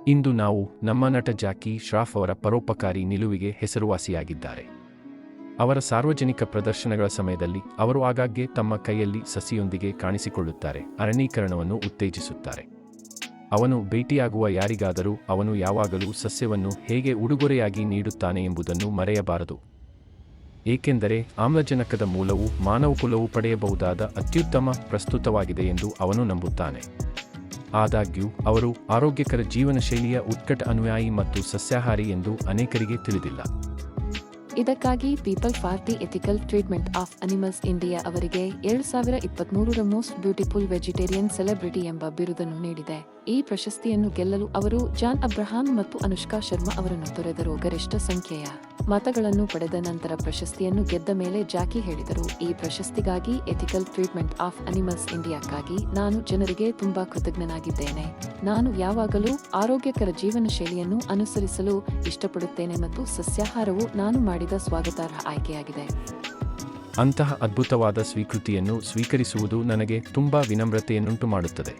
ಇಂದು ನಾವು ನಮ್ಮ ನಟ ಜಾಕಿ ಶ್ರಾಫ್ ಅವರ ಪರೋಪಕಾರಿ ನಿಲುವಿಗೆ ಹೆಸರುವಾಸಿಯಾಗಿದ್ದಾರೆ. ಅವರ ಸಾರ್ವಜನಿಕ ಪ್ರದರ್ಶನಗಳ ಸಮಯದಲ್ಲಿ ಅವರು ಆಗಾಗ್ಗೆ ತಮ್ಮ ಕೈಯಲ್ಲಿ ಸಸಿಯೊಂದಿಗೆ ಕಾಣಿಸಿಕೊಳ್ಳುತ್ತಾರೆ, ಅರಣ್ಯೀಕರಣವನ್ನು ಉತ್ತೇಜಿಸುತ್ತಾರೆ. ಅವನು ಭೇಟಿಯಾಗುವ ಯಾರಿಗಾದರೂ ಅವನು ಯಾವಾಗಲೂ ಸಸ್ಯವನ್ನು ಹೇಗೆ ಉಡುಗೊರೆಯಾಗಿ ನೀಡುತ್ತಾನೆ ಎಂಬುದನ್ನು ಮರೆಯಬಾರದು. ಏಕೆಂದರೆ ಆಮ್ಲಜನಕದ ಮೂಲವು ಮಾನವಕುಲವು ಪಡೆಯಬಹುದಾದ ಅತ್ಯುತ್ತಮ ಪ್ರಸ್ತುತವಾಗಿದೆ ಎಂದು ಅವನು ನಂಬುತ್ತಾನೆ. ಆದಾಗ್ಯೂ ಅವರು ಆರೋಗ್ಯಕರ ಜೀವನ ಶೈಲಿಯ ಉತ್ಕಟ ಅನುಯಾಯಿ ಮತ್ತು ಸಸ್ಯಾಹಾರಿ ಎಂದು ಅನೇಕರಿಗೆ ತಿಳಿದಿಲ್ಲ. ಇದಕ್ಕಾಗಿ people for the ethical treatment of animals India ಅವರಿಗೆ 2023ರ ಮೋಸ್ಟ್ ಬ್ಯೂಟಿಫುಲ್ ವೆಜಿಟೇರಿಯನ್ ಸೆಲೆಬ್ರಿಟಿ ಎಂಬ ಬಿರುದನ್ನು ನೀಡಿದೆ. ಈ ಪ್ರಶಸ್ತಿಯನ್ನು ಗೆಲ್ಲಲು ಅವರು ಜಾನ್ ಅಬ್ರಹಾಂ ಮತ್ತು ಅನುಷ್ಕಾ ಶರ್ಮಾ ಅವರನ್ನು ತೊರೆದರು. ಗರಿಷ್ಠ ಸಂಖ್ಯೆಯ ಮತಗಳನ್ನು ಪಡೆದ ನಂತರ ಪ್ರಶಸ್ತಿಯನ್ನು ಗೆದ್ದ ಮೇಲೆ ಜಾಕಿ ಹೇಳಿದರು, ಈ ಪ್ರಶಸ್ತಿಗಾಗಿ ಎಥಿಕಲ್ ಟ್ರೀಟ್ಮೆಂಟ್ ಆಫ್ ಅನಿಮಲ್ಸ್ ಇಂಡಿಯಾಕ್ಕಾಗಿ ನಾನು ಜನರಿಗೆ ತುಂಬಾ ಕೃತಜ್ಞನಾಗಿದ್ದೇನೆ. ನಾನು ಯಾವಾಗಲೂ ಆರೋಗ್ಯಕರ ಜೀವನ ಶೈಲಿಯನ್ನು ಅನುಸರಿಸಲು ಇಷ್ಟಪಡುತ್ತೇನೆ ಮತ್ತು ಸಸ್ಯಾಹಾರವು ನಾನು ಮಾಡಿದ ಸ್ವಾಗತಾರ್ಹ ಆಯ್ಕೆಯಾಗಿದೆ. ಅಂತಹ ಅದ್ಭುತವಾದ ಸ್ವೀಕೃತಿಯನ್ನು ಸ್ವೀಕರಿಸುವುದು ನನಗೆ ತುಂಬಾ ವಿನಮ್ರತೆಯನ್ನುಂಟು ಮಾಡುತ್ತದೆ.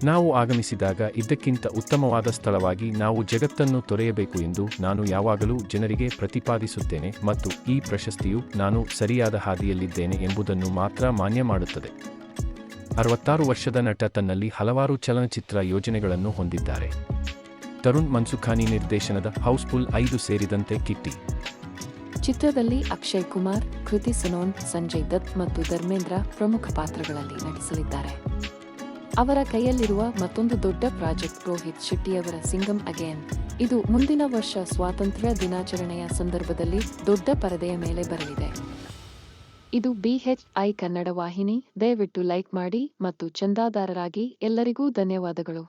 ನಾವು ಆಗಮಿಸಿದಾಗ ಇದಕ್ಕಿಂತ ಉತ್ತಮವಾದ ಸ್ಥಳವಾಗಿ ನಾವು ಜಗತ್ತನ್ನು ತೊರೆಯಬೇಕು ಎಂದು ನಾನು ಯಾವಾಗಲೂ ಜನರಿಗೆ ಪ್ರತಿಪಾದಿಸುತ್ತೇನೆ ಮತ್ತು ಈ ಪ್ರಶಸ್ತಿಯು ನಾನು ಸರಿಯಾದ ಹಾದಿಯಲ್ಲಿದ್ದೇನೆ ಎಂಬುದನ್ನು ಮಾತ್ರ ಮಾನ್ಯ ಮಾಡುತ್ತದೆ. 66 ವರ್ಷದ ನಟ ತನ್ನಲ್ಲಿ ಹಲವಾರು ಚಲನಚಿತ್ರ ಯೋಜನೆಗಳನ್ನು ಹೊಂದಿದ್ದಾರೆ. ತರುಣ್ ಮನ್ಸುಖಾನಿ ನಿರ್ದೇಶನದ ಹೌಸ್ಫುಲ್ 5 ಸೇರಿದಂತೆ ಕಿಟ್ಟಿ ಚಿತ್ರದಲ್ಲಿ ಅಕ್ಷಯ್ ಕುಮಾರ್, ಕೃತಿ ಸನೋನ್, ಸಂಜಯ್ ದತ್ ಮತ್ತು ಧರ್ಮೇಂದ್ರ ಪ್ರಮುಖ ಪಾತ್ರಗಳಲ್ಲಿ ನಟಿಸಲಿದ್ದಾರೆ. ಅವರ ಕೈಯಲ್ಲಿರುವ ಮತ್ತೊಂದು ದೊಡ್ಡ ಪ್ರಾಜೆಕ್ಟ್ ರೋಹಿತ್ ಶೆಟ್ಟಿಯವರ ಸಿಂಗಮ್ ಅಗೇನ್. ಇದು ಮುಂದಿನ ವರ್ಷ ಸ್ವಾತಂತ್ರ್ಯ ದಿನಾಚರಣೆಯ ಸಂದರ್ಭದಲ್ಲಿ ದೊಡ್ಡ ಪರದೆಯ ಮೇಲೆ ಬರಲಿದೆ. ಇದು BHI ಕನ್ನಡ ವಾಹಿನಿ. ದಯವಿಟ್ಟು ಲೈಕ್ ಮಾಡಿ ಮತ್ತು ಚಂದಾದಾರರಾಗಿ. ಎಲ್ಲರಿಗೂ ಧನ್ಯವಾದಗಳು.